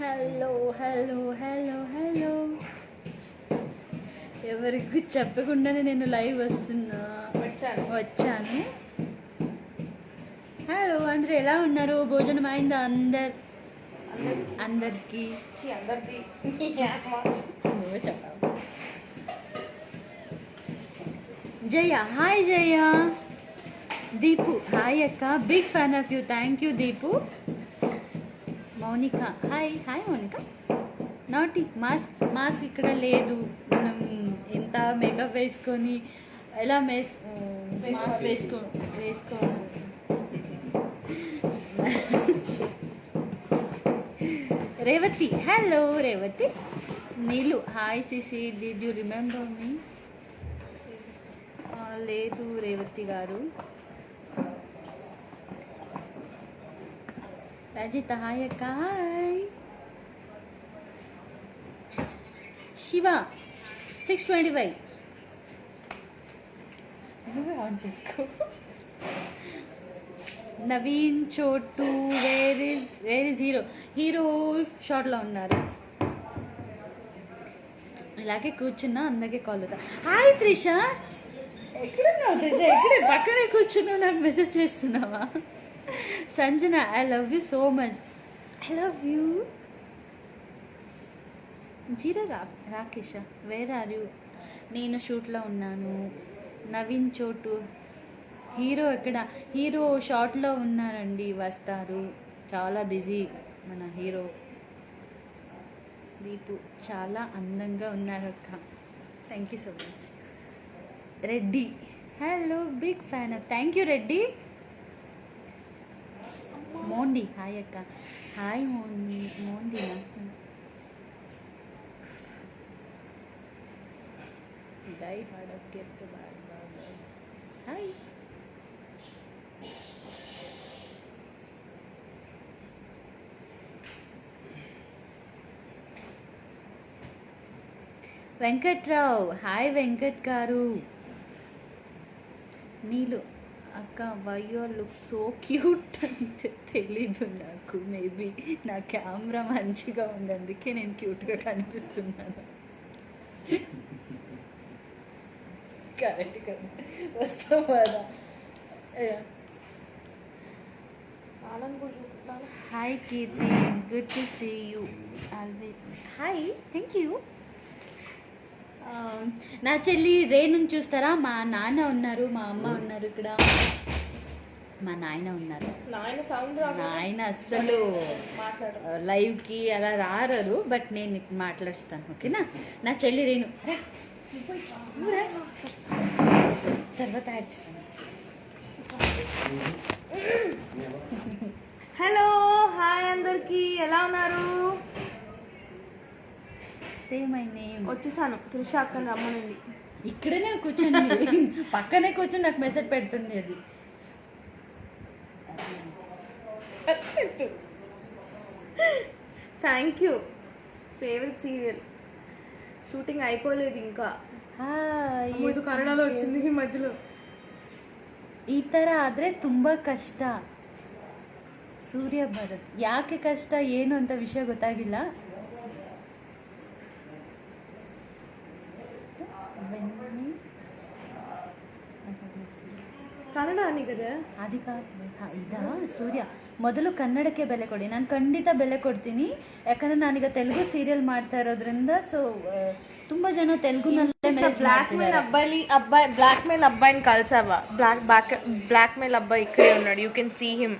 Hello hello hello hello ఎవరికి చెప్పకుండానే నేను లైవ్ వచ్చాను. హలో అందరూ ఎలా ఉన్నారు? భోజనం అయిందా అందరికి? జయ హాయ్ జయ. దీపు హాయ్ అక్క, big fan of you. Thank you Deepu. Mounika hi hi Mounika. నాటి మాస్క్ ఇక్కడ లేదు. మనం ఎంత మేకప్ వేసుకొని ఎలా మాస్క్ వేసుకో Revathi hello Revathi. Neelu hi CC, did you remember me? లేదు రేవతి గారు. రజిత హాయ్ అక్క హాయ్. శివ 625 ఆన్ చేసుకో. నవీన్ చోటు వేర్ ఇస్ హీరో షార్ట్లో ఉన్నారు. ఇలాగే కూర్చున్నా అందరికీ కాల్ అవుతా. హాయ్ త్రిష, ఎక్కడున్నావు త్రిష? ఇక్కడే పక్కనే కూర్చున్నావు, నాకు మెసేజ్ చేస్తున్నావా? Sanjana I love you so much. I love you. జీరా రాకేష వేర్ ఆర్ యూ? నేను షూట్లో ఉన్నాను. నవీన్ చోటు హీరో ఎక్కడ? హీరో షార్ట్లో ఉన్నారండి, వస్తారు. చాలా బిజీ మన హీరో. దీపు చాలా అందంగా ఉన్నారు అక్క. Thank you so much. Reddy hello, big fan of. Thank you Reddy. Mondi hi అక్క. Hi Mondi. Die hard of కెర్త్ హాయ్. వెంకట్రావు హాయ్ వెంకట్ గారు. నీలు అక్క why your look so cute అంటే తెలీదు నాకు. మేబీ నా కెమెరా మంచిగా ఉంది, అందుకే నేను క్యూట్గా కనిపిస్తున్నాను. కరెక్ట్ కదా, వస్తాం కదా. Hi Keerthi, good to see you always. Hi thank you. నా చెల్లి రేణుని చూస్తారా? మా నాన్న ఉన్నారు, మా అమ్మ ఉన్నారు ఇక్కడ, మా నాయన ఉన్నారు. నాయన అస్సలు లైవ్కి అలా రారు, బట్ నేను ఇప్పుడు మాట్లాడుస్తాను, ఓకేనా? నా చెల్లి రేణు తర్వాత యాడ్ చేస్తాను. హలో హాయ్ అందరికి, ఎలా ఉన్నారు? Same my name. వచ్చేసాను, త్రిష అక్కని రమ్మనండి. ఇక్కడనే కూర్చొని పక్కనే కూర్చొని నాకు మెసేజ్ పెడుతుంది అది. Thank you. Favourite serial shooting అయిపోలేదు ఇంకా. ಇದು ಕನ್ನಡలో వచ్చింది ఈ మధ్యలో. ಈ ಥರ ಆದರೆ ತುಂಬ ಕಷ್ಟ. ಸೂರ್ಯ ಭರತ್ ಯಾಕೆ ಕಷ್ಟ ಏನು ಅಂತ ವಿಷಯ ಗೊತ್ತಾಗಿಲ್ಲ. ಕನ್ನಡ ಅನಿಗದೆ అది కాదు ಇದಾ ಸೂರ್ಯ. ಮೊದಲು ಕನ್ನಡಕ್ಕೆ ಬೆಲೆ ಕೊಡಿ. ನಾನು ಖಂಡಿತ ಬೆಲೆ ಕೊಡ್ತೀನಿ, ಯಾಕಂದ್ರೆ ನಾನೀಗ ತೆಲುಗು ಸೀರಿಯಲ್ ಮಾಡ್ತಾ ಇರೋದ್ರಿಂದ. ಸೊ ತುಂಬಾ ಜನ ತೆಲುಗುನಲ್ಲೇ బ్లాక్ మెయిల్ అబ్బాయిని కలిసావా? బ్లాక్ మెయిల్ అబ్బాయి ఇక్కడే ఉన్నాడు, you can see him.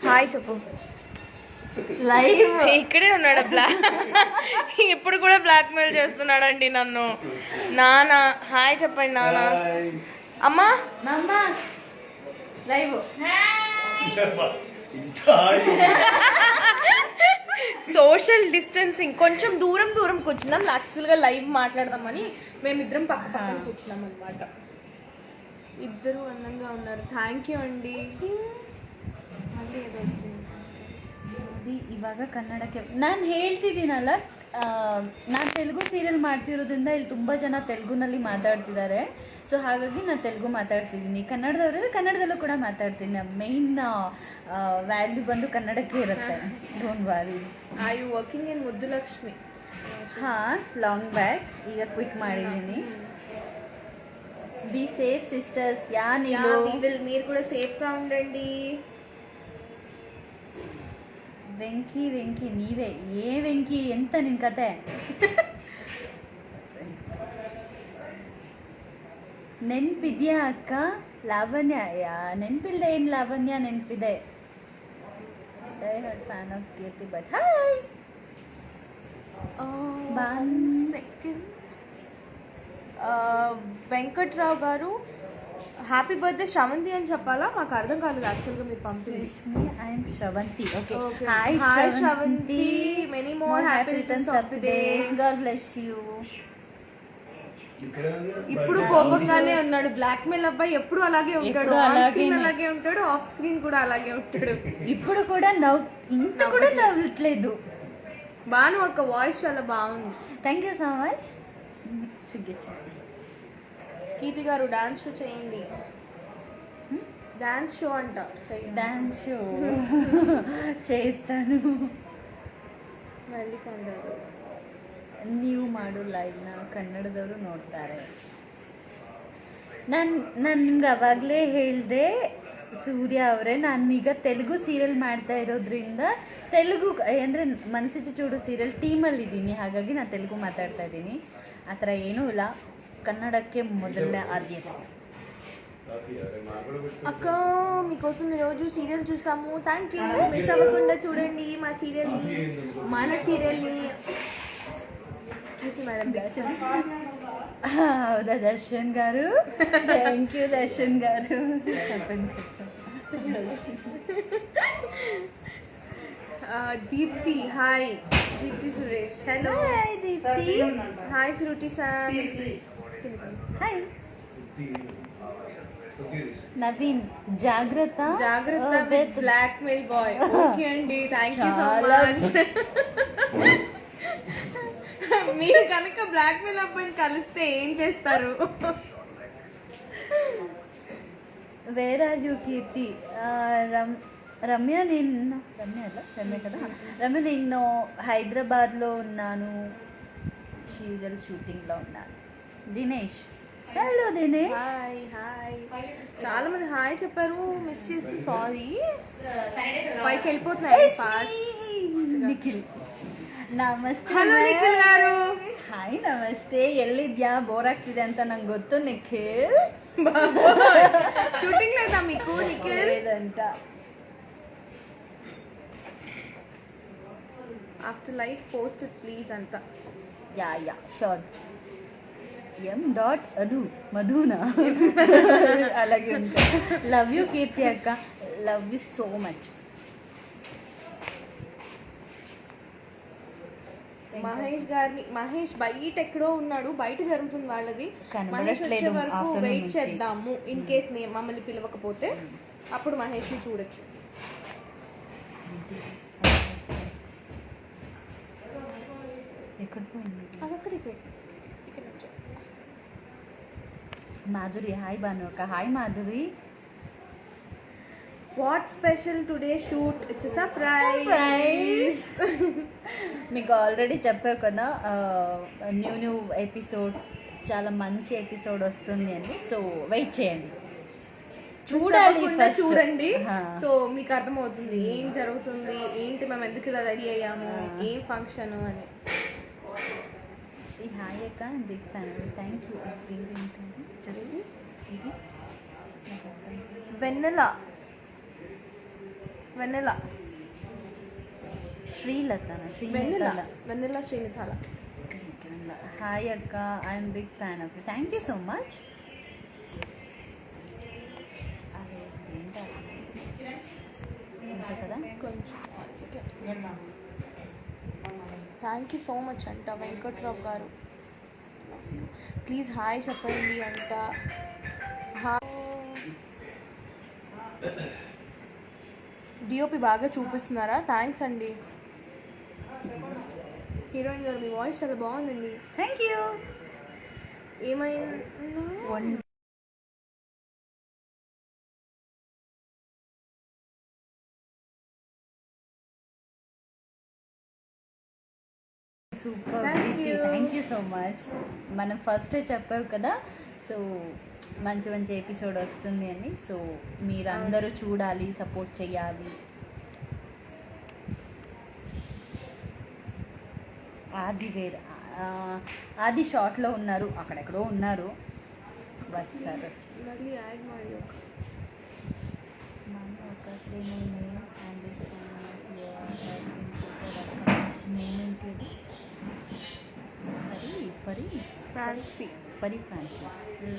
Hi చెప్పు. లైవ్ ఇక్కడే ఉన్నాడు. ఇప్పుడు కూడా బ్లాక్ మెయిల్ చేస్తున్నాడండి నన్ను. నానా హాయ్ చెప్పండి. నానా అమ్మా లైవ్ సోషల్ డిస్టెన్సింగ్ కొంచెం దూరంకి వచ్చిందాం. యాక్చువల్గా లైవ్ మాట్లాడదామని మేమిద్దరం పక్కన కూర్చున్నాం అనమాట. ఇద్దరు అందంగా ఉన్నారు. థ్యాంక్ యూ అండి. మళ్ళీ ఏదో వచ్చింది ಇವಾಗ ಕನ್ನಡಕ್ಕೆ ನಾನು ಹೇಳ್ತಿದ್ದೀನಲ್ಲ, ನಾನು ತೆಲುಗು ಸೀರಿಯಲ್ ಮಾಡ್ತಿರೋದ್ರಿಂದ ಇಲ್ಲಿ ತುಂಬ ಜನ ತೆಲುಗುನಲ್ಲಿ ಮಾತಾಡ್ತಿದ್ದಾರೆ. ಸೊ ಹಾಗಾಗಿ ನಾನು ತೆಲುಗು ಮಾತಾಡ್ತಿದ್ದೀನಿ. ಕನ್ನಡದವರಿದ್ರೆ ಕನ್ನಡದಲ್ಲೂ ಕೂಡ ಮಾತಾಡ್ತೀನಿ. ಮೇಯ್ನ್ ವ್ಯಾಲ್ಯೂ ಬಂದು ಕನ್ನಡಕ್ಕೆ ಇರುತ್ತೆ. Don't worry. I you working in Muddulakshmi? ಹಾಂ, ಲಾಂಗ್ ಬ್ಯಾಕ್. ಈಗ ಕ್ವಿಟ್ ಮಾಡಿದ್ದೀನಿ. Be safe sisters. మీరు కూడా సేఫ్గా ఉండండి. వెంకీ నీవే. ఏ వెంకీ, ఎంత ನಿನ್ ಕತೆ? ನೆನ್ಪಿದ್ಯಾ ಅಕ್ಕ? ಲಾವಣ್ಯ. ನೆನ್ಪಿಲ್ದೆ ಏನು ಲಾವಣ್ಯ? ನೆನ್ಪಿದೆ. Die hard fan of Keerthi Bhat. Hi. 1 second. Venkatrao garu happy birthday Sravanthi అని చెప్పాలా? మాకు అర్థం కాలేదు యాక్చువల్గా మీరు పంపింది. I'm Sravanthi. Okay. Hi Sravanthi, many more happy returns of the day. God bless you. ఇప్పుడు కోపంగానే ఉన్నాడు. బ్లాక్ మెయిల్ అబ్బాయి ఎప్పుడు అలాగే ఉంటాడు. ఆన్ స్క్రీన్ అలాగే ఉంటాడు, ఆఫ్ స్క్రీన్ కూడా అలాగే ఉంటాడు. ఇప్పుడు కూడా ఇంత కూడా నవ్వట్లేదు. బాను ఒక వాయిస్ చాలా బాగుంది. Thank you so much. Keerthi garu dance show చేయండి. డాన్స్ షో అంట. డాన్స్ షో చేస్తాను. ಮಲ್ಲಿ ಕನ್ನಡ ನೀವು ಮಾಡೋ ಲೈವ್ನ ಕನ್ನಡದವರು ನೋಡ್ತಾರೆ. ನಾನು ನಿಮ್ಗೆ ಅವಾಗಲೇ ಹೇಳಿದೆ ಸೂರ್ಯ ಅವರೇ, ನಾನೀಗ ತೆಲುಗು ಸೀರಿಯಲ್ ಮಾಡ್ತಾ ಇರೋದ್ರಿಂದ ತೆಲುಗು ಅಂದರೆ ಮನಸ್ಸಿಚ್ಚು ಚೂಡು ಸೀರಿಯಲ್ ಟೀಮಲ್ಲಿದ್ದೀನಿ. ಹಾಗಾಗಿ ನಾನು ತೆಲುಗು ಮಾತಾಡ್ತಾ ಇದ್ದೀನಿ. ಆ ಥರ ಏನೂ ಇಲ್ಲ. కన్నడకే మొదలనే ఆద్యత. అక్క మీకోసం ఈరోజు సీరియల్ చూస్తాము. Thank you. మిస్ అవ్వకుండా చూడండి మా సీరియల్ని, మన సీరియల్ని. హౌదా దర్శన్ గారు? Thank you Darshan garu. చెప్పండి. Deepti hi. Deepti Suresh hello. Hi Deepti. Hi fruity Sam. Hi Naveen. జాగ్రత్త with blackmail boy. Okay అండి, థ్యాంక్ యూ సో మచ్. మీరు కనుక బ్లాక్ మెయిల్ అబ్బాయిని కలిస్తే ఏం చేస్తారు? Where are you Keerthi? Ramya కదా. రమ్య నేను హైదరాబాద్లో ఉన్నాను, సీరియల్ షూటింగ్లో ఉన్నాను. దినేష్. హలో దినేష్. హాయ్. చాలా మంది హాయ్ చెప్పారు, మిస్ చేస్తే సారీ. పైకి వెళ్ళిపోతున్నాయి ఫాస్ట్. నిఖిల్ ನಮಸ್ತೆ. ಹಲೋ ನಿಖಿಲ್ గారు. ಹಾಯ್ ನಮಸ್ತೆ. ಎಲ್ಲಿದ್ಯಾ? ಬೋರ್ ಆಗ್ತಿದೆ ಅಂತ ನಂಗೆ ಗೊತ್ತು ನಿಖಿಲ್. ಶೂಟಿಂಗ್ లేదా మీకు నిఖిల్? లేదంట. After life post it please అంట. Yeah sure. M.Adu మధునా అలాగే ఉంటా. లవ్ యూ కీర్తి అక్క. Love you so much. Mahesh బయట ఎక్కడో ఉన్నాడు, బయట జరుగుతుంది వాళ్ళది. మహేష్ వచ్చే వరకు వెయిట్ చేద్దాము. ఇన్ కేస్ మమ్మల్ని పిలవకపోతే అప్పుడు మహేష్ని చూడొచ్చు. ఎక్కడ పోయింది? అదక్కడికి. మాధురి. హాయ్ భాను అక్క. Hi Madhuri. What special today shoot? It's surprise. మీకు ఆల్రెడీ చెప్పావు కదా, న్యూ ఎపిసోడ్స్, చాలా మంచి ఎపిసోడ్ వస్తుంది అని. సో వెయిట్ చేయండి, చూడండి. సో మీకు అర్థమవుతుంది ఏం జరుగుతుంది, ఏంటి, మేము ఎందుకు ఇలా రెడీ అయ్యాము, ఏం ఫంక్షన్ అని. శ్రీ హాయ్ అక్క. Big fan. Thank you. ఇది వెన్నెల వెన్నెల శ్రీనిథాల. హాయ్ అక్క. I'm big fan of you. Thank you so much. కదా కొంచెం థ్యాంక్ యూ సో మచ్ అంట వెంకట్రావు గారు. ప్లీజ్ హాయ్ చెప్పండి అంట. డిఓపి బాగా చూపిస్తున్నారా? థ్యాంక్స్ అండి. హీరోయిన్ గారు మీ వాయిస్ చాలా బాగుందండి. Thank you. ఏమైనా super thank you so much. మనం ఫస్టే చెప్పావు కదా, సో మంచి మంచి ఎపిసోడ్ వస్తుంది అని. సో మీరందరూ చూడాలి, సపోర్ట్ చేయాలి. ఆది షార్ట్లో ఉన్నారు, అక్కడెక్కడో ఉన్నారు, వస్తారు. మళ్ళీ యాడ్ ಮಾಡಿ ఒక సేమ్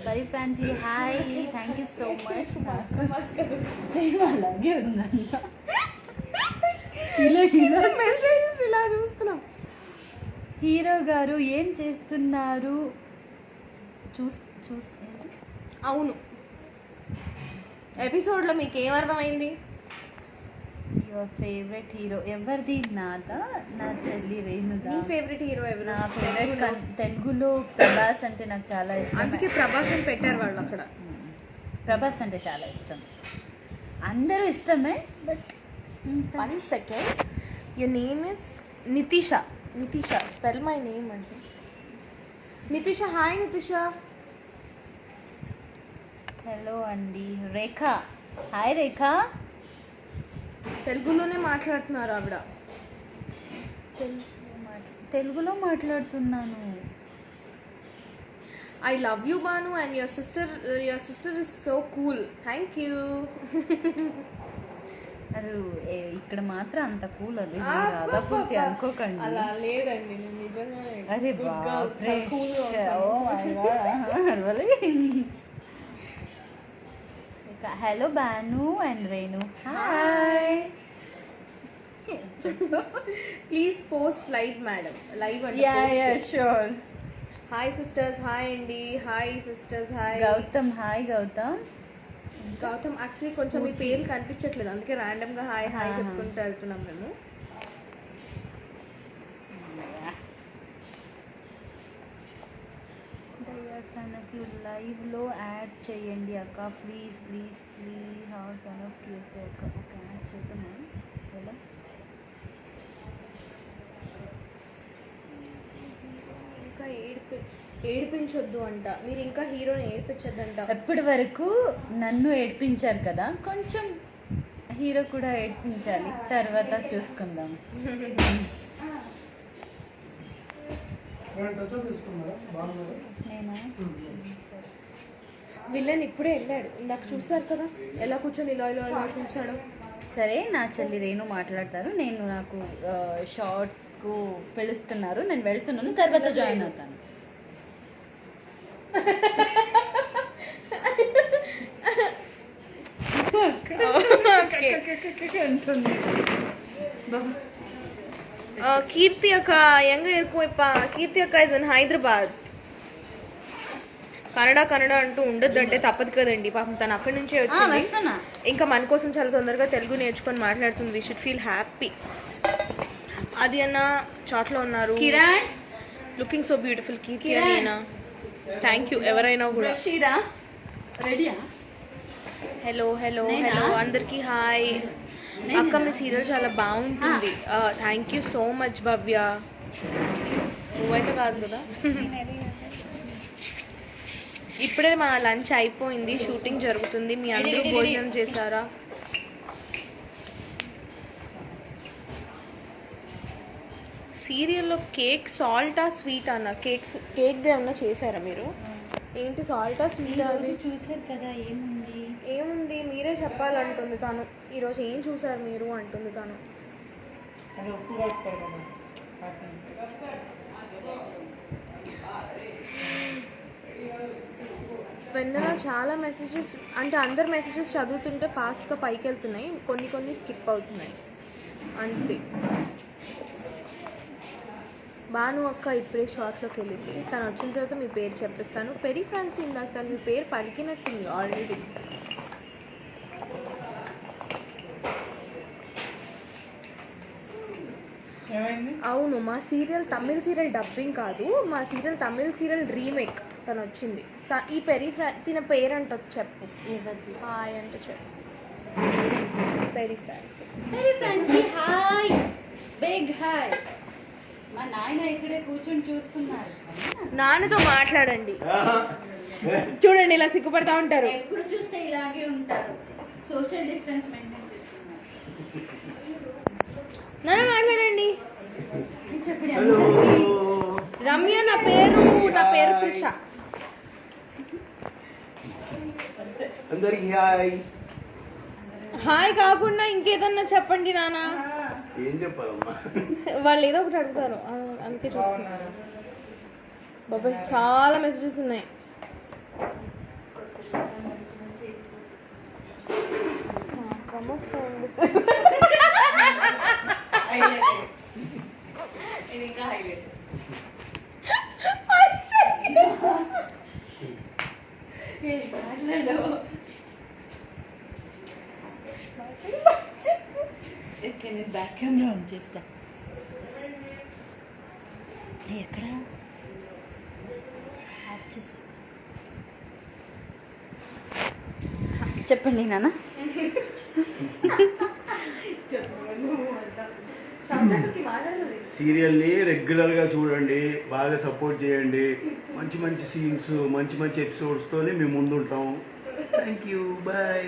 పరి Francy hi, thank you so much. Same అలాగే ఉందంట. మెసేజెస్ ఇలా చూస్తున్నాం. హీరో గారు ఏం చేస్తున్నారు? అవును, ఎపిసోడ్లో మీకు ఏమర్థమైంది? యువర్ ఫేవరెట్ హీరో ఎవరిది? నాదా, నా చెల్లి రేణుదా. మీ ఫేవరెట్ హీరో ఎవరు? నా ఫేవరెట్ తెలుగులో ప్రభాస్ అంటే నాకు చాలా ఇష్టం. అందుకే ప్రభాస్ అని పెట్టారు వాళ్ళు అక్కడ. ప్రభాస్ అంటే చాలా ఇష్టం. అందరూ ఇష్టమే, but 1 second. Your name is Nitisha. Nitisha, spell my name అంటే. నితిషా, హాయ్ నితిషా. హలో అండి. రేఖ, హాయ్ రేఖ. తెలుగులోనే మాట్లాడుతున్నారు ఆవిడ. తెలుగులో మాట్లాడుతున్నాను. I love you Banu and your sister is so cool. Thank you. అది ఇక్కడ మాత్రం అంత కూల్, అది రాధాపూర్తి అనుకోకండి. అలా లేదండి, నేను నిజంగా. అరే బాప్రే, hello Banu and Renu, hi. Please post live madam. Live అంటే షూర్. హాయ్ సిస్టర్స్, హాయ్ అండి. Hi sisters, hi. Gautam, hi Gautam. Gautam, actually కొంచెం మీ పేర్లు కనిపించట్లేదు, అందుకే ర్యాండమ్గా హాయ్ హాయ్ చెప్పుకుంటూ వెళ్తున్నాం మేము. లైవ్లో యాడ్ చేయండి అక్క, please please please. Half one of Keerthi అక్క. ఓకే, యాడ్ చేద్దామా? ఎలా? ఇంకా ఏడిపించొద్దు అంట. మీరు ఇంకా హీరోని ఏడిపించొద్దంట. ఎప్పటి వరకు నన్ను ఏడిపించారు కదా, కొంచెం హీరో కూడా ఏడిపించాలి, తర్వాత చూసుకుందాం. నేనా? సరే. విల్లన్ ఇప్పుడే వెళ్ళాడు, నాకు చూసారు కదా ఎలా కూర్చొని ఇలా ఇలా ఇలా చూసాడు. సరే, నా చెల్లి రేణు మాట్లాడతారు. నేను నాకు షార్ట్కు పిలుస్తున్నారు, నేను వెళ్తున్నాను, తర్వాత జాయిన్ అవుతాను. కీర్తి అక్క ఎంగ ఇరుకుపోయిపా. కీర్తి అక్క ఇస్ ఇన్ హైదరాబాద్. కన్నడ అంటూ ఉండొద్దు అంటే తప్పదు కదండి, పాపం తను అక్కడి నుంచే వచ్చింది. ఇంకా మన కోసం చాలా తొందరగా తెలుగు నేర్చుకొని మాట్లాడుతుంది. We should feel happy. అది అన్న చాట్లో ఉన్నారు. Kiran, looking so beautiful. Keerthi అన్న థ్యాంక్ యూ. ఎవరైనా కూడా రెడీయా? హలో హలో హలో అందరికి హాయ్. అక్క మీ సీరియల్ చాలా బాగుంటుంది. Thank you so much Bhavya. నువ్వైతే కాదు కదా. ఇప్పుడే మా లంచ్ అయిపోయింది, షూటింగ్ జరుగుతుంది. మీ అందరూ భోజనం చేశారా? సీరియల్లో కేక్ సాల్టా స్వీట్ అన్న? కేక్ ఏమన్నా చేశారా మీరు? ఏంటి సాల్టా స్వీట్? అది చూసారు కదా, ఏముంది మీరే చెప్పాలంటుంది తను. ఈరోజు ఏం చూసారు మీరు అంటుంది తను. వెన్నెల చాలా మెసేజెస్ అంటే అందరు మెసేజెస్ చదువుతుంటే ఫాస్ట్గా పైకి వెళ్తున్నాయి, కొన్ని స్కిప్ అవుతున్నాయి అంతే. బాను అక్క ఇప్పుడే షార్ట్లోకి వెళ్ళింది, తను వచ్చిన తర్వాత మీ పేరు చెప్పిస్తాను. పెరి ఫ్రాన్సీ ఇందాక తను మీ పేరు పలికినట్టుంది ఆల్రెడీ. అవును, మా సీరియల్ తమిళ్ సీరియల్ డబ్బింగ్ కాదు, మా సీరియల్ తమిళ్ సీరియల్ రీమేక్. తను వచ్చింది. ఈ తిన పేరంట చెప్పు. హాయ్ అంటే చెప్పు. పెరి ఫ్రాన్సీ. Hi, big hi. మా నాయన ఇక్కడే కూర్చొని చూస్తున్నారు. నాన్నతో మాట్లాడండి. చూడండి ఇలా సిగ్గుపడతా ఉంటారు. ఎప్పుడు చూస్తే ఇలాగే ఉంటారు. సోషల్ డిస్టెన్స్ మెయింటైన్ చేస్తున్నారు. నాన్న మాట్లాడండి. చెప్పండి. రమ్య నా పేరు త్రిష. అందరికి హాయ్. హాయ్ కాకుండా ఇంకేదన్నా చెప్పండి నాన్న. ఏం చెప్పాలమ్మా? వాళ్ళు ఏదో ఒకటి అడుగుతారు, అందుకే చూస్తున్నారు. బాబాయ్ చాలా మెసేజెస్ ఉన్నాయి. ఇది ఇంకా హైలైట్. నేను బ్యాక్ కెమెరా ఆన్ చేస్తా. ఎక్కడ ఆఫ్ చేసి చెప్పండి నాన్న. సీరియల్ని రెగ్యులర్గా చూడండి, బాగా సపోర్ట్ చేయండి. మంచి మంచి సీన్స్, మంచి మంచి ఎపిసోడ్స్తోనే మేము ముందుంటాం. Thank you, bye.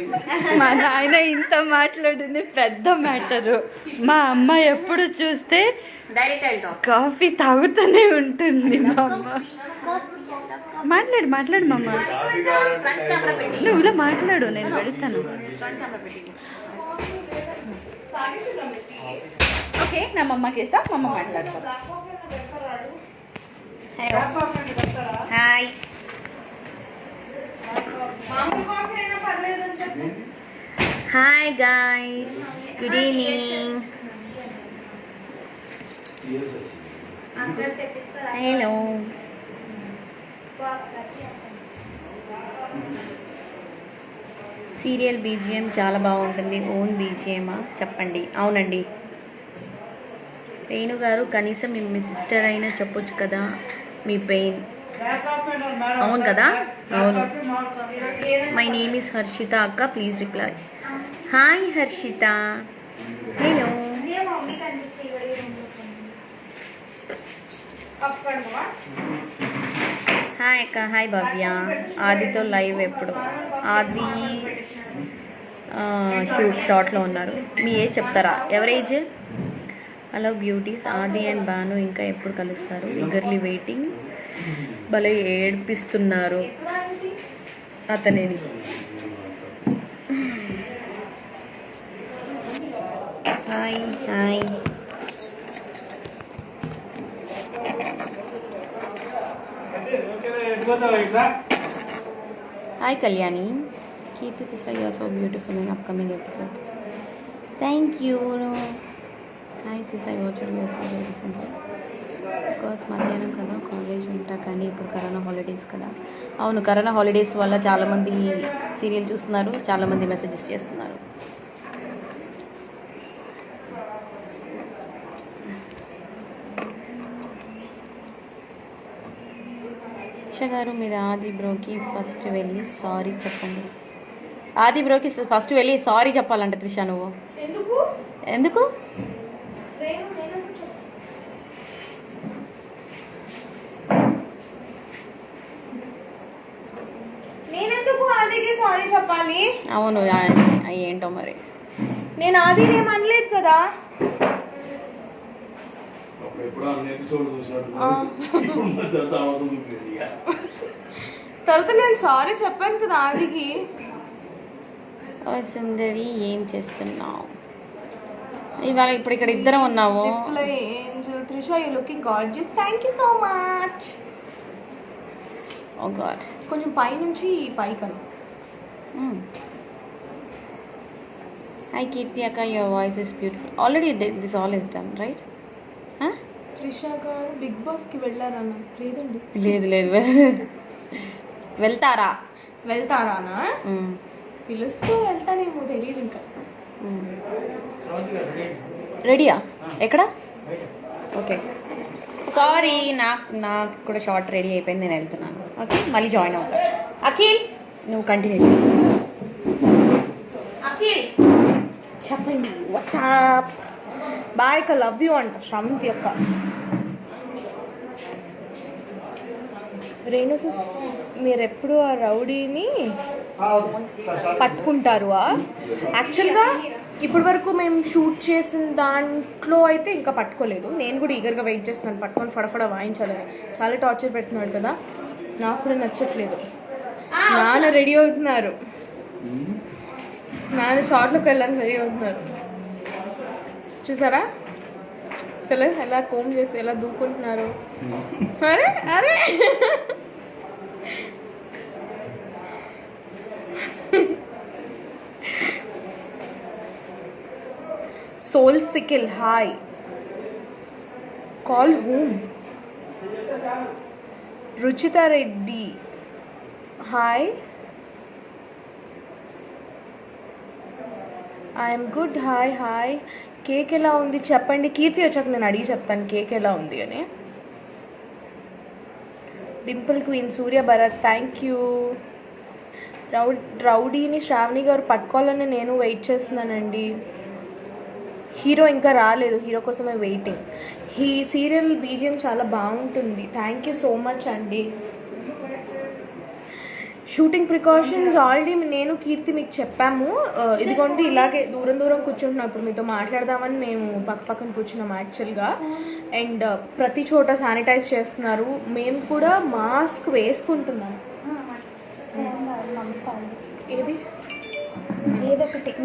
మా నాయన ఇంత మాట్లాడింది పెద్ద మ్యాటరు. మా అమ్మ ఎప్పుడు చూస్తే కాఫీ తాగుతూనే ఉంటుంది. మా అమ్మ మాట్లాడు మా అమ్మ. నువ్వు ఇలా మాట్లాడు, నేను వెళ్తాను. ఓకే, నా మమ్మకి ఇస్తా, మా అమ్మ మాట్లాడుకో. Hi. Hi guys, good evening. Hello. Serial BGM చాలా బాగుంటుంది. ఓన్ బీజిఎమా చెప్పండి. అవునండి వేణు గారు, కనీసం మీ సిస్టర్ అయినా చెప్పొచ్చు కదా మీ పెయిన్. అవును కదా, అవును. మై నేమ్ ఇస్ హర్షిత అక్క, please reply. Hi Harshitha. Hello. Hi అక్క. హాయ్ భవ్య. ఆదితో లైవ్ ఎప్పుడు? ఆది షార్ట్లో ఉన్నారు. మీ ఏజ్ చెప్తారా? Average? Hello beauties. Aadi and Bhanu ఇంకా ఎప్పుడు కలుస్తారు? Eagerly waiting. భలే ఏడ్పిస్తున్నారు అతనిని. Hi hi. Hi Kalyani. Keerthi sister, you are so beautiful in upcoming episode. Thank you. Hi sister, watcher you are so recently. Because మధ్యాహ్నం కదా కాలేజ్ ఉంటా, కానీ ఇప్పుడు కరోనా హాలిడేస్ కదా. అవును, కరోనా హాలిడేస్ వల్ల చాలామంది సీరియల్ చూస్తున్నారు, చాలామంది మెసేజెస్ చేస్తున్నారు. ఉష గారు, మీరు ఆది బ్రోకి ఫస్ట్ వెళ్ళి సారీ చెప్పండి. ఆది బ్రోకి ఫస్ట్ వెళ్ళి సారీ చెప్పాలంట త్రిష. నువ్వు ఎందుకు? నేనెందుకు ఆదికి సారీ చెప్పాలి? అవును, ఏంటో మరి. నేను ఆది ఏం అనలేదు కదా. తర్వాత నేను సారీ చెప్పాను కదా ఆదికి. సుందరి, ఏం చేస్తున్నావు ఇవాళ? ఇప్పుడు ఇక్కడ ఇద్దరం ఉన్నాము. Angel, Trisha, you looking gorgeous. Thank you so much. Oh god. కొంచెం పైనుంచి పైకను. హాయ్ కీర్తి అక్క, your voice is beautiful. Already this all is done right? Trisha garu big బాస్కి వెళ్ళారన్న? లేదండి. లేదు. వెళ్తారా? వెళ్తారానా? పిలుస్తూ వెళ్తానేమో, తెలియదు ఇంకా. రెడీయా? ఎక్కడ? ఓకే సారీ, నాకు కూడా షార్ట్ రెడీ అయిపోయింది, నేను వెళ్తున్నాను. ఓకే మళ్ళీ జాయిన్ అవుతాను. అఖిల్ నువ్వు కంటిన్యూ చేయి. అఖిల్ చెప్పండి వాట్సాప్. బాయ్ అక్క, లవ్ యూ అంట శ్రవంతి అక్క. రేణు సిస్, మీరు ఎప్పుడు ఆ రౌడీని పట్టుకుంటారు? యాక్చువల్గా ఇప్పటి వరకు మేము షూట్ చేసిన దాంట్లో అయితే ఇంకా పట్టుకోలేదు. నేను కూడా ఈగర్గా వెయిట్ చేస్తున్నాను పట్టుకొని ఫడఫడ వాయించాలని. చాలా టార్చర్ పెడుతున్నాడు కదా, నాకు కూడా నచ్చట్లేదు. నాన్న రెడీ అవుతున్నారు, నాన్న షార్ట్లోకి వెళ్ళడానికి రెడీ అవుతున్నారు. చూసారా అసలు ఎలా కోమ్ చేసి ఎలా దూకుంటున్నారు. అరే అరే Soulfickle, hi. Call whom? Ruchita Reddy, hi. I'm good, hi hi. Cake ఎలా ఉంది చెప్పండి. కీర్తి వచ్చాక నేను అడిగి చెప్తాను కేక్ ఎలా ఉంది అని. Dimple queen, Surya Bharat, thank you. రౌడీని శ్రావణి గారు పట్టుకోవాలని నేను వెయిట్ చేస్తున్నానండి. హీరో ఇంకా రాలేదు, హీరో కోసమే వెయిటింగ్. ఈ సీరియల్ బీజిఎం చాలా బాగుంటుంది. థ్యాంక్ యూ సో మచ్ అండి. షూటింగ్ ప్రికాషన్స్ ఆల్రెడీ నేను కీర్తి మీకు చెప్పాము. ఇదిగోండి ఇలాగే దూరం దూరం కూర్చుంటున్నాం. ఇప్పుడు మీతో మాట్లాడదామని మేము పక్క పక్కన కూర్చున్నాం యాక్చువల్గా. అండ్ ప్రతి చోట శానిటైజ్ చేస్తున్నారు. మేము కూడా మాస్క్ వేసుకుంటున్నాం. ఏది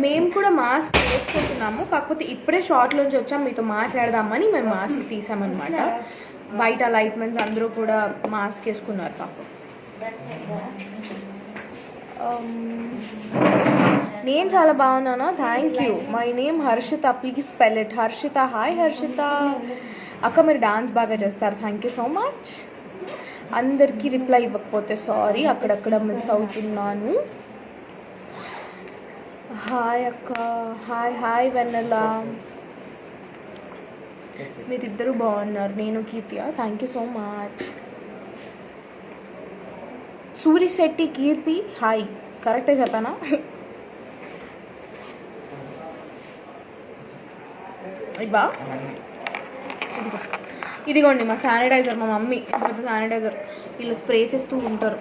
మేము కూడా మాస్క్ వేసుకుంటున్నాము. కాకపోతే ఇప్పుడే షార్ట్లోంచి వచ్చాం, మీతో మాట్లాడదామని మేము మాస్క్ తీసామన్నమాట. బయట లైట్ మెన్స్ అందరూ కూడా మాస్క్ వేసుకున్నారు పాపం. నేను చాలా బాగున్నానా, thank you. My name Harshita, please spell it. Harshita, hi Harshita అక్క, మీరు డాన్స్ బాగా చేస్తారు, థ్యాంక్ యూ సో మచ్. అందరికీ రిప్లై ఇవ్వకపోతే సారీ, అక్కడక్కడ మిస్ అవుతున్నాను. హాయ్ అక్క, హాయ్ హాయ్ వెన్నెల, మీరిద్దరూ బాగున్నారు. నేను కీర్తియా, thank you so much. Surisetty Keerthi, hi, కరెక్టే చెప్పానా? ఇవ్వా ఇదిగోండి మా శానిటైజర్, మా మమ్మీ శానిటైజర్. వీళ్ళు స్ప్రే చేస్తూ ఉంటారు.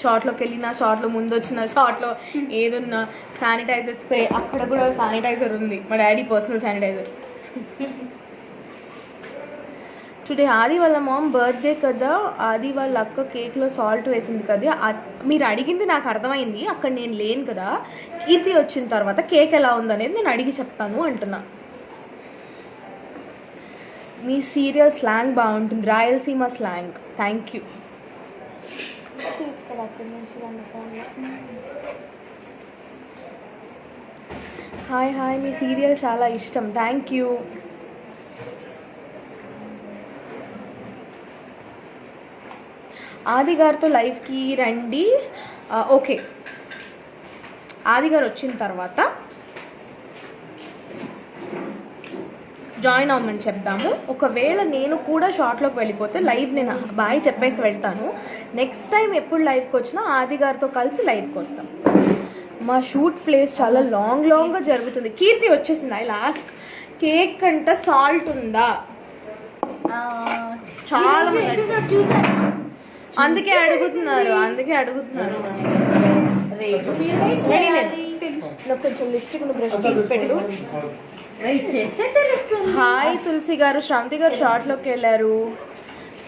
షార్ట్లోకి వెళ్ళిన, షార్ట్లో ముందు వచ్చిన, షార్ట్లో ఏదున్నా శానిటైజర్ స్ప్రే. అక్కడ కూడా శానిటైజర్ ఉంది, మా డాడీ పర్సనల్ శానిటైజర్. టుడే ఆది వాళ్ళ మామ్ బర్త్డే కదా, ఆది వాళ్ళ అక్క కేక్లో సాల్ట్ వేసింది కదా. మీరు అడిగింది నాకు అర్థమైంది, అక్కడ నేను లేను కదా. కీర్తి వచ్చిన తర్వాత కేక్ ఎలా ఉందనేది నేను అడిగి చెప్తాను అంటున్నా. మీ సీరియల్ స్లాంగ్ బాగుంటుంది, Rayalaseema slang, thank you. Hi hi, me serial చాలా ఇష్టం, థ్యాంక్ యూ. ఆది గారితో లైవ్కి రండి. ఓకే, ఆది గారు వచ్చిన తర్వాత జాయిన్ అవ్వమని చెప్దాము. ఒకవేళ నేను కూడా షార్ట్లోకి వెళ్ళిపోతే లైవ్ నేను బాయ్ చెప్పేసి వెళ్తాను. నెక్స్ట్ టైం ఎప్పుడు లైవ్కి వచ్చినా ఆది గారితో కలిసి లైవ్కి వస్తాం. మా షూట్ ప్లేస్ చాలా లాంగ్గా జరుగుతుంది. కీర్తి వచ్చేసింది. ఐ లాస్ట్ కేక్ అంట సాల్ట్ ఉందా, చాలా అందుకే అడుగుతున్నారు. కొంచెం లిప్స్టిక్ బ్రష్ తీసి పెట్టు. హాయ్ తులసి గారు, శ్రాంతి గారు షార్ట్లోకి వెళ్ళారు.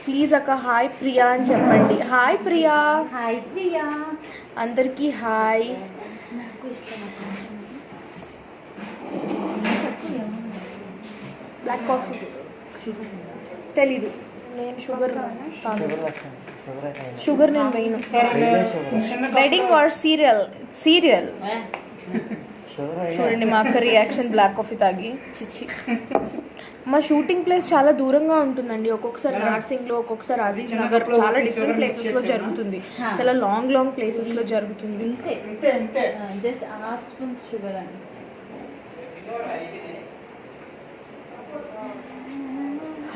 ప్లీజ్ అక్క హాయ్ ప్రియా అని చెప్పండి. హాయ్ ప్రియా. హాయ్ ప్రియా, అందరికీ హాయ్. బ్లాక్ కాఫీ తెలీదు, నేను షుగర్ నేను వేయను. వెడ్డింగ్ ఆర్ సీరియల్ చూడండి మా అక్క రియాక్షన్, బ్లాక్ కాఫీ తాగి. చిచ్చి, మా షూటింగ్ ప్లేస్ చాలా దూరంగా ఉంటుందండి. ఒక్కొక్కసారి నార్సింగ్లో, ఒక్కొక్కసారి అజీజ్ నగర్, చాలా డిఫరెంట్ ప్లేసెస్లో జరుగుతుంది. చాలా లాంగ్ ప్లేసెస్లో జరుగుతుంది. జస్ట్ హాఫ్ స్పూన్ షుగర్ అండి.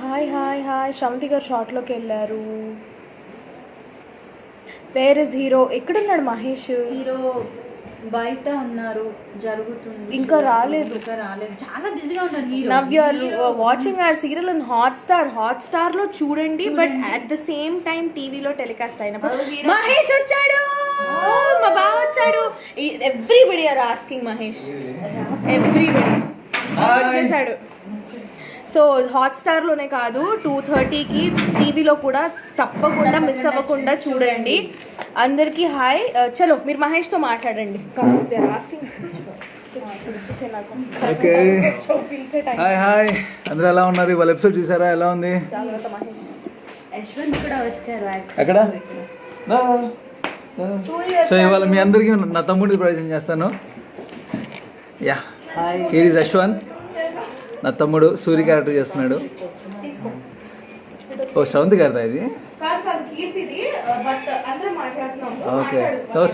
Hi hi hi. Shravanthi garu షార్ట్లోకి వెళ్ళారు. Where is hero? ఎక్కడున్నాడు మహేష్? హీరో బయట ఉన్నారు, జరుగుతుంది. ఇంకా రాలేదు. చాలా బిజీగా ఉన్నారు hero. Now you are watching our serial in Hotstar లో చూడండి. But at the same time టీవీలో టెలికాస్ట్ అయినప్పుడు మహేష్ వచ్చాడు, మా బావ వచ్చాడు. Everybody are asking Mahesh, everybody వచ్చేసాడు. సో హాట్స్టార్లోనే కాదు 2:30కి టీవీలో కూడా తప్పకుండా మిస్ అవ్వకుండా చూడండి. అందరికీ హాయ్. చలో మీరు మహేష్తో మాట్లాడండి. ఓకే హాయ్ హాయ్ అందరూ ఎలా ఉన్నారు? వాళ్ళ ఎపిసోడ్ చూసారా? ఎలా ఉంది? యశ్వంత్ కూడా వచ్చారు. ఎక్కడ? సో ఇవాళ మీ అందరికీ నా తమ్ముడిని పరిచయం చేస్తాను. యా, హీర్ ఇస్ యశ్వంత్, నా తమ్ముడు. సూర్య క్యారెక్టర్ చేస్తున్నాడు. ఓ శ్రవంతి గారిదా ఇది? ఓకే.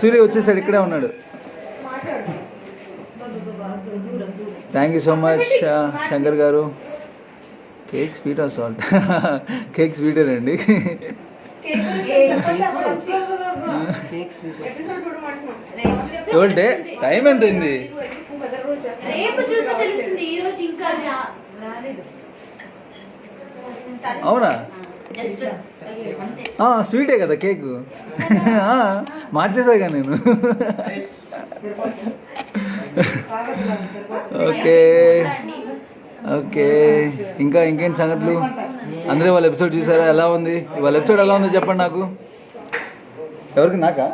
సూర్య వచ్చేసాడు, ఇక్కడే ఉన్నాడు. Thank you so much Shankar garu. Cake sweet or salt? Cake స్వీటేనండి. చూడండి టైం ఎంత అయింది? అవునా? స్వీటే కదా కేక్. మార్చేసాగా నేను. Okay okay. ఇంకా ఇంకేంటి సంగతులు? అందరూ వాళ్ళ ఎపిసోడ్ చూసారా? ఎలా ఉంది వాళ్ళ ఎపిసోడ్? ఎలా ఉందో చెప్పండి నాకు. ఎవరికి? నాకా?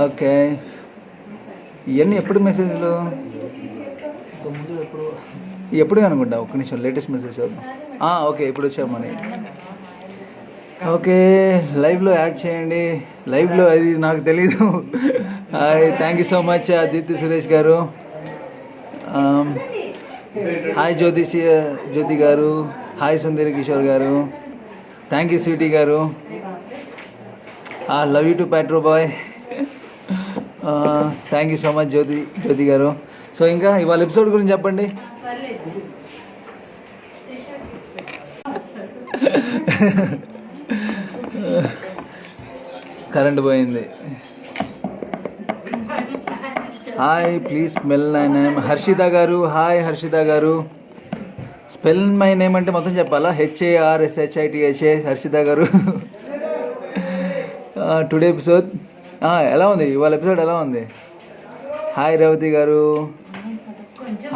ఓకే. ఇవన్నీ ఎప్పుడు మెసేజ్లు? ఎప్పుడు అనుకుంటా. ఒక్క నిమిషం, లేటెస్ట్ మెసేజ్ చూద్దాం. ఓకే, ఇప్పుడు వచ్చామని. ఓకే, లైవ్లో యాడ్ చేయండి. లైవ్లో అది నాకు తెలీదు. Hi, thank you so much Deepti Suresh garu. Hi Jyothi garu. Hi Sundari Kishore garu. Thank you sweetie garu. Love you too Patro boy. Thank you so much Jyothi garu. So ఇంకా ఇవాళ ఎపిసోడ్ గురించి చెప్పండి. కరెంట్ పోయింది. Hi, please spell my name. Harshita garu. Hi Harshita గారు. స్పెల్ మై నేమ్ అంటే మొత్తం చెప్పాలా? HARSHITHA. హర్షిత గారు. టుడే ఎపిసోడ్ ఎలా ఉంది? ఇవాళ ఎపిసోడ్ ఎలా ఉంది? హాయ్ రేవతి గారు.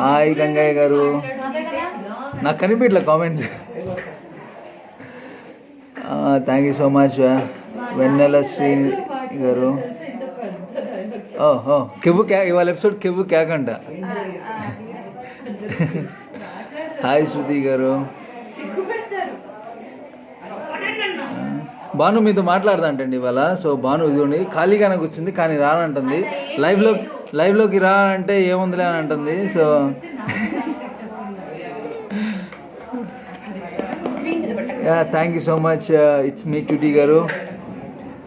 హాయ్ గంగయ్య గారు. నాకు కనిపించట్లే comments. Thank you so much Vennela Sri garu. ఓహో, కెవ్వు క్యాక్. ఇవాళ ఎపిసోడ్ కెవ్వు క్యాక్ అంట. హాయ్ శృతి గారు. భాను మీతో మాట్లాడదా అంటండి ఇవాళ. సో భాను ఇదిగోండి ఖాళీగానే కూర్చుంది, కానీ రానంటుంది. లైవ్లోకి రా అంటే ఏముందిలే అని అంటుంది. So thank you so much. It's me tutti గారు.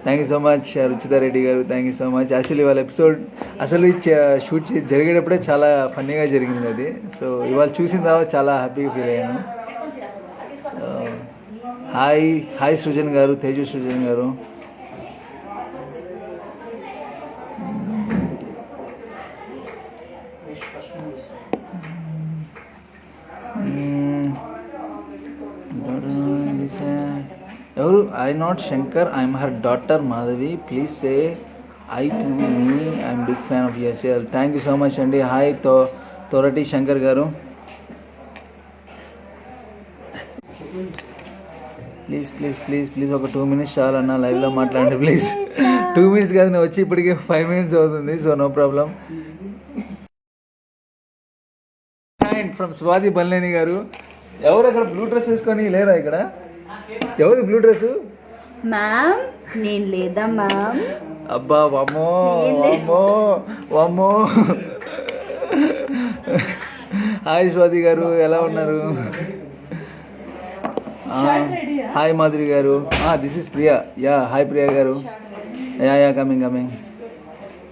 థ్యాంక్ యూ సో మచ్ రుచితారెడ్డి గారు. Thank you so much. Actually ఇవాళ ఎపిసోడ్ అసలు షూట్ జరిగేటప్పుడే చాలా ఫన్నీగా జరిగింది అది. సో ఇవాళ చూసిన తర్వాత చాలా హ్యాపీగా ఫీల్ అయ్యాను. హాయ్ సృజన్ గారు. తేజు సృజన్ గారు. ఎవరు? I not Shankar, I'm her daughter Madhavi. Please say hi to me. I'm big fan of USL. Thank you so much అండి. హాయ్ తొరటి శంకర్ గారు. ప్లీజ్ ఒక 2 minutes చాలన్నా లైవ్లో మాట్లాడండి ప్లీజ్. 2 minutes కాదు, నేను వచ్చి ఇప్పటికే 5 minutes అవుతుంది. So no problem. From Swathi Balleni garu. ఎవరు అక్కడ బ్లూ డ్రెస్ వేసుకొని లేరా? ఇక్కడ ఎవరు బ్లూ డ్రెస్? మ్యామ్ నేను లేదా మ్యామ్. అబ్బా వామ్మో. హాయ్ స్వాతి గారు, ఎలా ఉన్నారు? Hi Madhuri garu. This is Priya. Hi Priya garu. Coming.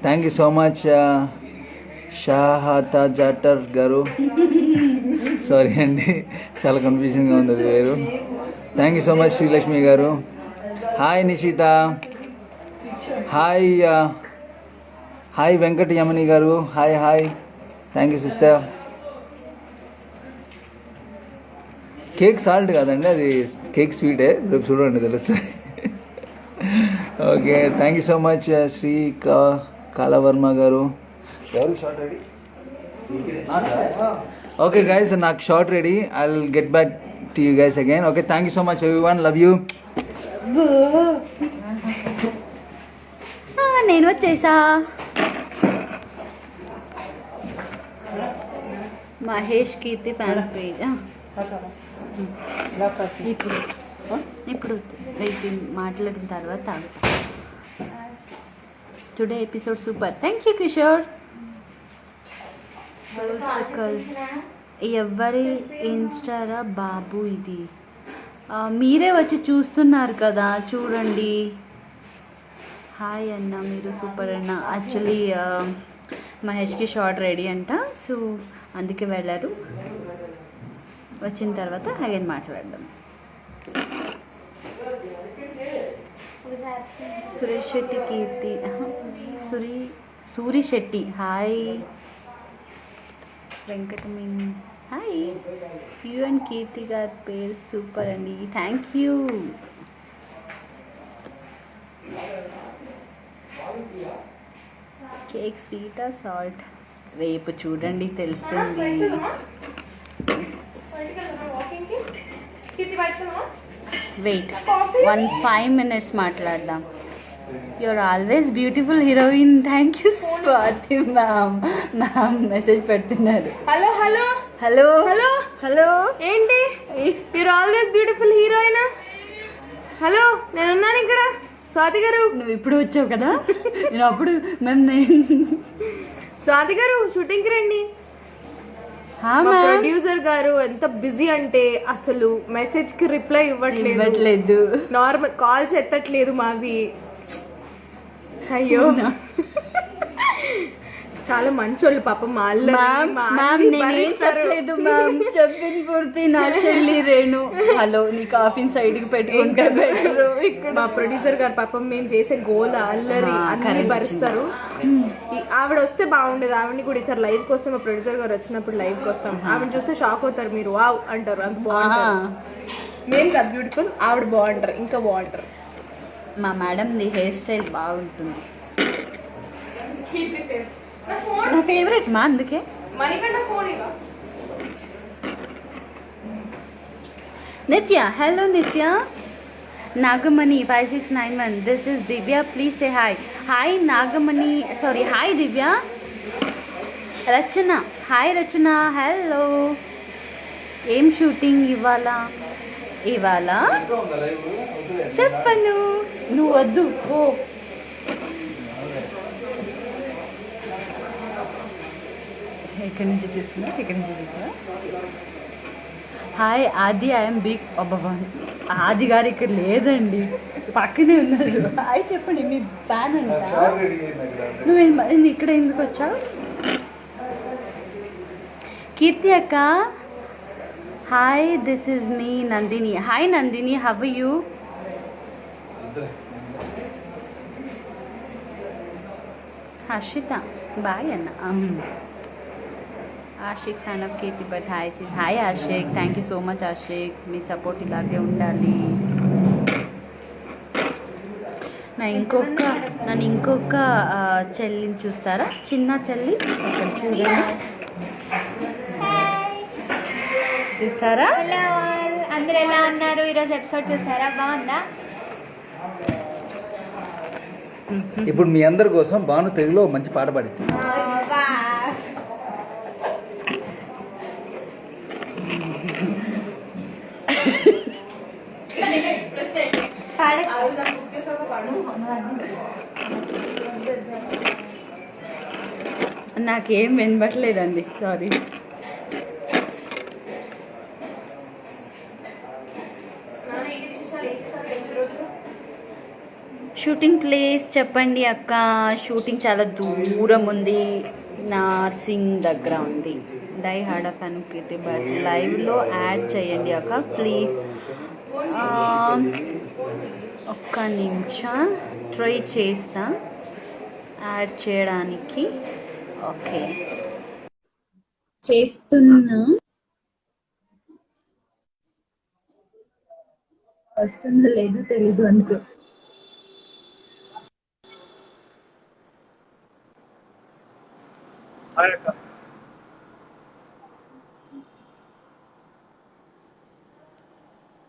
Thank you so much షాహతా జాటర్ గారు, సారీ అండి, చాలా కన్ఫ్యూజన్గా ఉంది అది వేరు. Thank you so much Srilakshmi garu. Hi Nishita, hi hi Venkata Yamani garu, hi hi, thank you sister. Cake salt కాదండి, అది కేక్ స్వీటే, రేపు చూడండి తెలుస్తుంది. Okay, thank you so much Sri Kalavarma garu. ఎవరు షార్ట్ రెడీ? ఓకే గైస్, నాకు shot ready. I will get back to you guys again. Okay, thank you so much everyone, love you. నేను వచ్చేసా. మహేష్ కీర్తి ఫ్యాన్ పేజ్. ఇప్పుడు ఇప్పుడు మాట్లాడిన తర్వాత today episode super. Thank you Kishore. ఎవరి ఇన్స్టారా బాబు ఇది? మీరే వచ్చి చూస్తున్నారు కదా, చూడండి. హాయ్ అన్న, మీరు సూపర్ అన్న. యాక్చువల్లీ మహేష్కి షార్ట్ రెడీ అంట, సో అందుకే వెళ్ళారు. వచ్చిన తర్వాత అగైన్ మాట్లాడదాం. సురేష్ శెట్టి కీర్తి, సూరి శెట్టి హాయ్. వెంకటమేని హాయ్. యూ అండ్ కీర్తి గారి పేరు సూపర్ అండి, thank you. Cake sweet or salt? రేపు చూడండి తెలుస్తుంది. వెయిట్ 5 minutes మాట్లాడదాం. You are always beautiful heroine. Thank you Swathi ma'am. Ma'am message పెడుతున్నారు. Hello hello hello hello hello. ఏంటి you are always beautiful heroine? Hello, నేనున్నాను ఇక్కడ. స్వాతి గారు, నువ్వు ఇప్పుడు వచ్చావు కదా, నేను అప్పుడు నేను స్వాతి గారు షూటింగ్కి రండి. ప్రొడ్యూసర్ గారు ఎంత బిజీ అంటే అసలు మెసేజ్ కి రిప్లై ఇవ్వట్లేదు, నార్మల్ కాల్స్ ఎత్తట్లేదు మావి. అయ్యో, చాలా మంచోళ్ళు పాపం. చెప్పింది పూర్తి. నా చెల్లి రేణు, హలో, నీ కాఫీన్ సైడ్ కి పెట్టుకుంటే మా ప్రొడ్యూసర్ గారు పాపం మేము చేసే గోల అల్లరి అన్ని భరిస్తారు. ఆవిడ వస్తే బాగుండేది. ఆవిడని కూడా ఈసారి లైవ్ కి వస్తే, మా ప్రొడ్యూసర్ గారు వచ్చినప్పుడు లైవ్ కి వస్తాం. ఆవిడ చూస్తే షాక్ అవుతారు, మీరు వావ్ అంటారు, అంత బాగుంటారు. మేము కదా బ్యూటిఫుల్, ఆవిడ బాగుంటారు, ఇంకా బాగుంటారు. మా మేడం ది హెయిర్ స్టైల్ బాగుంటుంది, నా ఫేవరెట్ మా, అందుకే. నిత్య, హలో నిత్య. Nagamani 5691. This is Divya, please say hi. Hi Nagamani, sorry, hi Divya. Rachana, hi Rachana, hello. ఏం షూటింగ్ ఇవాళ? చెప్పను, నువ్వు వద్దు ఓ. ఇక్కడి నుంచి చూస్తున్నా. హాయ్ ఆది, ఐఎమ్ బిగ్. అబ్బా, ఆది గారు ఇక్కడ లేదండి, పక్కనే ఉన్నారు. హాయ్ చెప్పండి, మీ ఫ్యాన్ అంట. నువ్వు ఇక్కడ ఎందుకు వచ్చావు? కీర్తి అక్క hi, this is me Nandini. Hi Nandini, how you? Harshita bye అన్న. Aashiq fan of Keerthi but hi sis. Hi Aashiq, thank you so much Aashiq. మీ సపోర్ట్ ఇలాగే ఉండాలి. నన్ను ఇంకొక చెల్లిని చూస్తారా? చిన్న చెల్లి ఇక్కడ చూస్తారా? అందరూ ఎలా ఉన్నారు? ఈరోజు ఎపిసోడ్ చూసారా? బాగుందా? ఇప్పుడు మీ అందరి కోసం భాను తెలుగులో మంచి పాట పాడింది. నాకేం వినబట్లేదండి, సారీ. షూటింగ్ ప్లేస్ చెప్పండి అక్క. షూటింగ్ చాలా దూరం ఉంది, నర్సింగ్ దగ్గర ఉంది. డై హార్డ్ ఆఫ్ అనుకైతే బట్ లైవ్లో యాడ్ చేయండి అక్క ప్లీజ్. ఒక్క నిమిషం ట్రై చేస్తా యాడ్ చేయడానికి. ఓకే చేస్తున్నా, వస్తుందో లేదో తెలీదు అనుకో.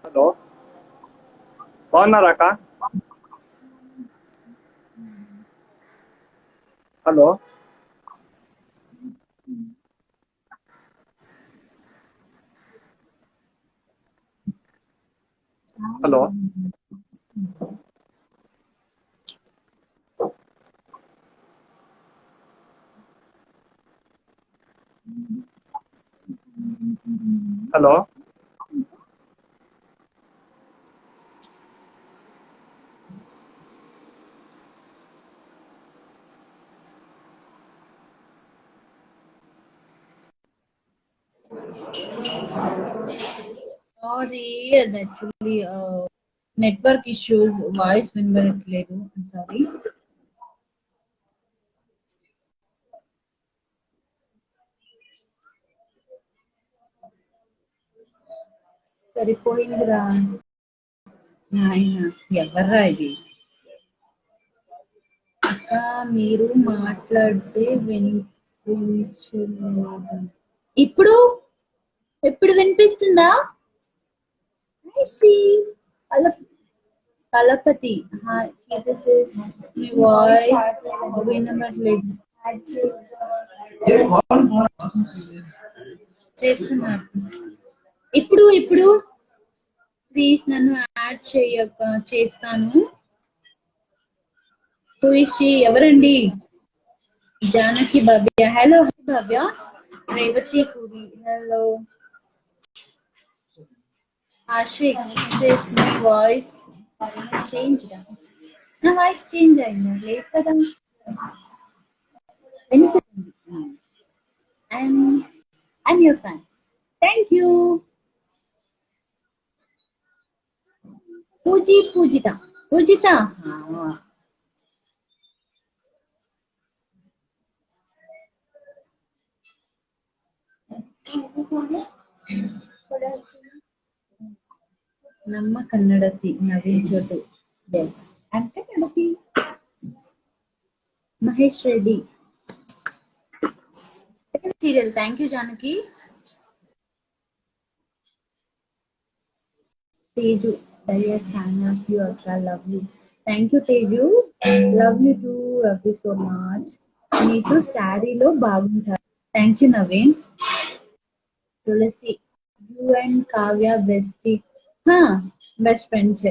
హలో బాగున్నారా అక్క? హలో హలో హలో సారీ, అది యాక్చువల్లీ నెట్వర్క్ ఇష్యూస్, వాయిస్ వినబడట్లేదు. సారీ. సరిపోయిందిరా నాయన, ఎవర్రా ఇది? అక్క మీరు మాట్లాడితే వినిపించలేదు. ఇప్పుడు ఇప్పుడు వినిపిస్తుందా? కలపతి మీ వాయిస్ వినబడలేదు. చేస్తున్నారు ఇప్పుడు. ఇప్పుడు ప్లీజ్ నన్ను యాడ్ చేయక, చేస్తాను. హుయిషి ఎవరండి? Janaki Bhavya, hello Bhavya. Revathi Puri, hello. Aashiq says my voice changed. నా వాయిస్ చేంజ్ అయిందా? లేదు కదా, వినిపిస్తుంది. I'm your fan. Thank you. Pujitha. ನಮ್ಮ ಕನ್ನಡತಿ Naveen Chotu. Yes I am ಕನ್ನಡತಿ. Mahesh Reddy serial. Thank you Janaki. Teju, fan of you అక్క, love you. Thank you Teju, love you too, love you so much. నీకు శారీలో బాగుంటారు. Thank you Naveen. Tulasi, you and Kavya bestie. Best friends.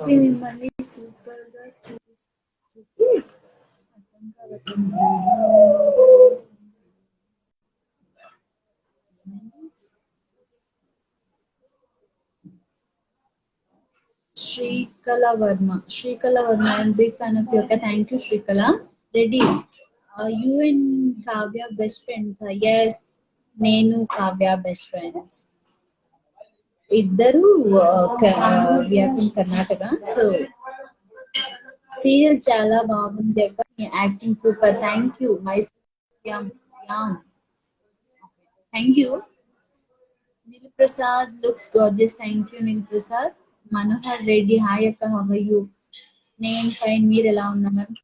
మిమ్మల్ని super గా Srikala Varma, I'm big fan of you. Thank you Srikala. Ready, you and Kavya best friends. Yes, నేను Kavya best friends. ఇద్దరు we are from Karnataka. So serial చాలా బాగుంది అక్క, acting super. Thank you my. Thank you. Neel Prasad looks gorgeous. Thank you Neel Prasad. Manohar Reddy, hi అక్క, how are you? నేను fine, మీరు ఎలా ఉన్నారు?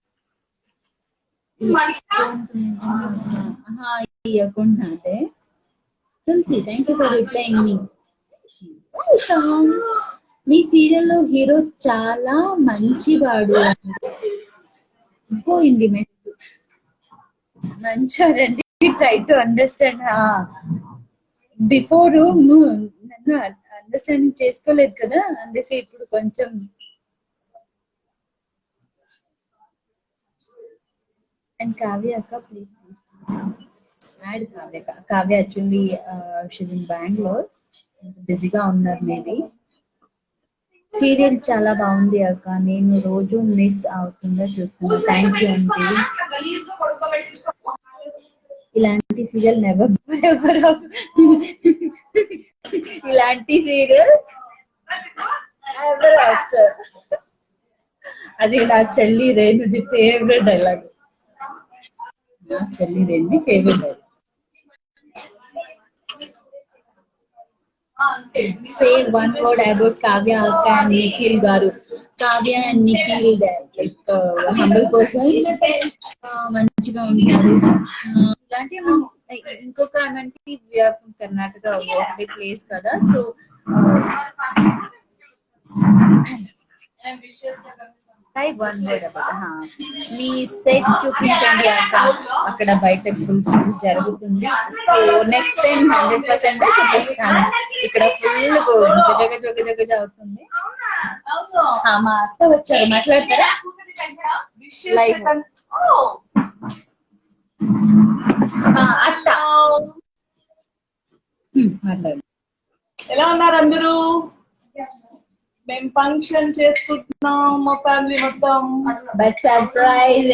ఈ అకౌంట్ నాదే. Tulasi, thank you for replying me. మీ సీరియల్లో హీరో చాలా మంచివాడు. పోయింది మెసేజ్. మంచివాడండి, ట్రై టు అండర్స్టాండ్. బిఫోర్ నన్ను అండర్స్టాండింగ్ చేసుకోలేదు కదా, అందుకే ఇప్పుడు కొంచెం. అండ్ కావ్య అక్క please add Kavya. Kavya actually she's in Bengaluru, బిజీగా ఉన్నారు మేబీ. సీరియల్ చాలా బాగుంది అక్క, నేను రోజు మిస్ అవుతుందా చూస్తున్నా. థ్యాంక్ యూ అండి. ఇలాంటి సీరియల్ నెవర్ ఎవర్ ఇలాంటి సీరియల్ ఎవర్ ఆఫ్టర్. అది నా చెల్లి రేణుది ఫేవరెట్ డైలాగ్. నా చెల్లి రేణుది favourite dialogue. Say one word about Kavya and Nikhil garu. Kavya and Nikhil, like humble person, మంచిగా ఉంటారు. ఇలాంటి ఇంకొక ఏమంటే వీఆర్ ఫ్రమ్ కర్ణాటక, ఒకటి ప్లేస్ కదా. So one word about me set చూపించండి అక్క, అక్కడ బయట ఫుల్ షూట్ జరుగుతుంది. సో నెక్స్ట్ టైం 100% చూపిస్తాను. ఇక్కడ ఫుల్ గజ అవుతుంది. మా అత్త వచ్చారు, మాట్లాడతారా? లైవ్ మా అత్త మాట్లాడు. ఎలా ఉన్నారు అందరూ? మేము ఫంక్షన్ చేసుకుంటున్నాం మా ఫ్యామిలీ మొత్తం. బట్ సర్ప్రైజ్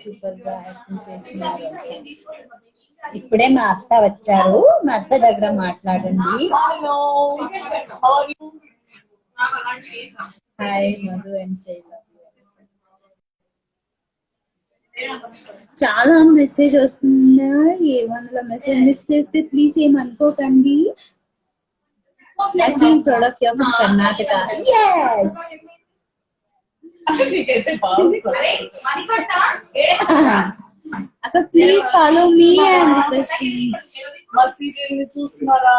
సూపర్ గా యాక్టింగ్ చేస్తున్నారు. ఇప్పుడే మా అత్త వచ్చారు, మా అత్త దగ్గర మాట్లాడండి. హాయ్ మధు అండ్ శైల. చాలా మెసేజ్ వస్తుందా? ఏమన్నా మెసేజ్ మిస్ చేస్తే ప్లీజ్ ఏమనుకోకండి. I feel proud of you from Karnataka. Yes. Akka, please follow me and requesting. మా సీరియల్ ని చూస్తున్నారా?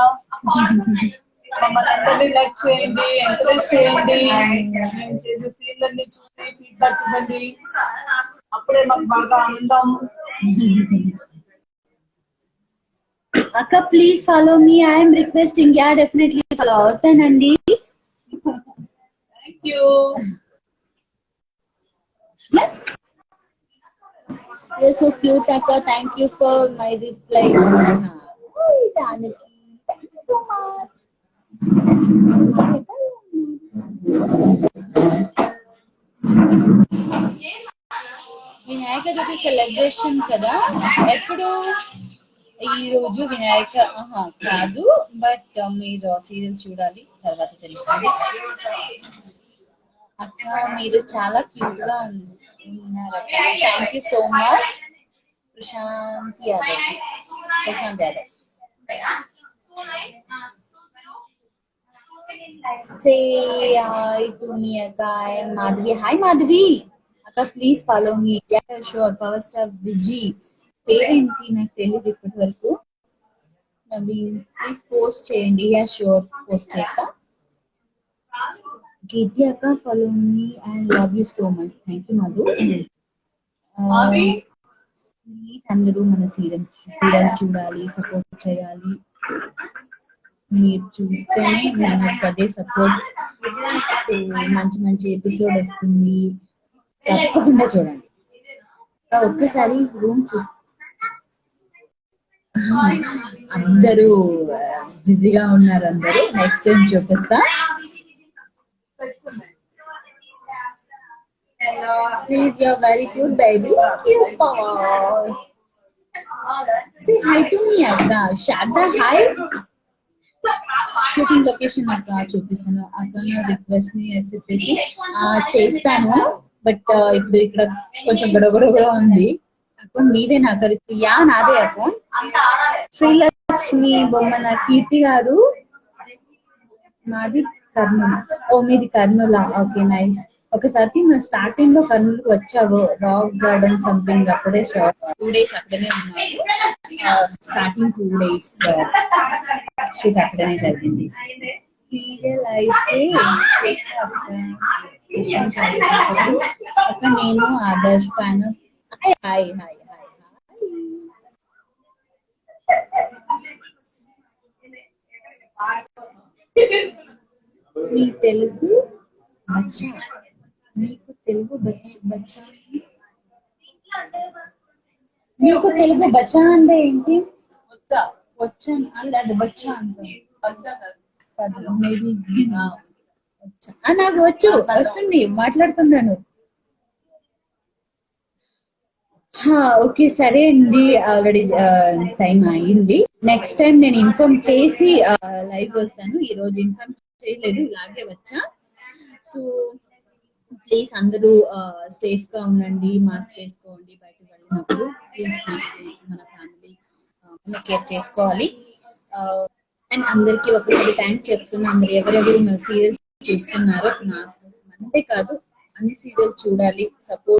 మమ్మల్ని అందరినీ లైక్ చేయండి, ఎంకరేజ్ చేయండి. మేము చేసే సీరియల్ ని చూసి ఫీడ్బ్యాక్ ఇవ్వండి, అప్పుడే మాకు బాగా ఆనందం. Akka, please follow me. I am requesting. Yeah, definitely follow. Thanandi. Thank you. You're so cute, Akka. Thank you for my reply. Hi, Janaki. Thank you so much. Vinayaka Chavithi celebration కదా ఎప్పుడు? ఈ రోజు వినాయక కాదు, బట్ మీరు సీరియల్ చూడాలి, తర్వాత తెలుస్తుంది. అక్క మీరు చాలా క్యూట్ గా ఉన్నారు. Thank you so much. Prashanth Yadav. Say hi to me, Akka. I am Madhvi. Hi, Madhvi. Akka, please follow me. Yeah, sure. Power Star Vijay. పేరేంటి నాకు తెలియదు ఇప్పటి వరకు. నవీన్ ప్లీజ్ పోస్ట్ చేయండి. యా షూర్, పోస్ట్ చేస్తా. కీర్తి అక్క follow me, I love you so much. Thank you Madhu. Please అందరూ మన సీరియల్ చూడాలి, సపోర్ట్ చేయాలి. మీరు చూస్తేనే మనకు అదే సపోర్ట్. మంచి మంచి ఎపిసోడ్ వస్తుంది, తప్పకుండా చూడండి. ఒక్కసారి రూమ్ అందరూ బిజీగా ఉన్నారు, అందరూ నెక్స్ట్ టైం చూపిస్తా. Please, your very cute baby. Say hi to me, Akka. Shada, hi. Shooting location అక్క చూపిస్తాను. అక్క నా రిక్వెస్ట్ ని యాక్సెప్ట్ చేసి చేస్తాను. బట్ ఇప్పుడు ఇక్కడ కొంచెం గొడవ ఉంది. అకౌంట్ మీదే నా కరెక్ట్? యా నాదే అకౌంట్. శ్రీలక్ష్మి బొమ్మన కీర్తి గారు. మాది కర్నూలు. ఓ మీది కర్నూలా? Okay, nice. ఒకసారి మా స్టార్టింగ్ లో కర్నూలు వచ్చావు, రాక్ గార్డెన్ సంథింగ్, అప్పుడే 2 days అక్కడనే ఉన్నాను. స్టార్టింగ్ 2 days షూట్ అక్కడనే జరిగింది. సీరియల్ అయితే అక్క నేను Adarsh fan. Hi hi hi hi. మీ తెలుగు బచ్చా, మీకు తెలుగు బచ్చా మీకు తెలుగు బచ్చా అంటే ఏంటి? వచ్చా వచ్చా అంటే అది బచ్చా అంటాం. వచ్చా కదా మేబీ నాకు వచ్చు, వస్తుంది, మాట్లాడుతున్నాను. ఓకే సరే అండి, ఆల్రెడీ టైం అయింది. నెక్స్ట్ టైం నేను ఇన్ఫార్మ్ చేసి లైవ్ వస్తాను. ఈ రోజు ఇన్ఫార్మ్ చేయలేదు, ఇలాగే వచ్చా. సో ప్లీజ్ అందరూ సేఫ్ గా ఉండండి, మాస్క్ వేసుకోండి బయటకు వెళ్ళినప్పుడు. ప్లీజ్ ప్లీజ్ ప్లీజ్ మన ఫ్యామిలీ కేర్ చేసుకోవాలి. అండ్ అందరికి ఒకసారి థ్యాంక్స్ చెప్తున్నా. అందరు ఎవరెవరు సీరియల్స్ చూస్తున్నారో, నాకు అంతే కాదు అన్ని సీరియల్ చూడాలి, సపోర్ట్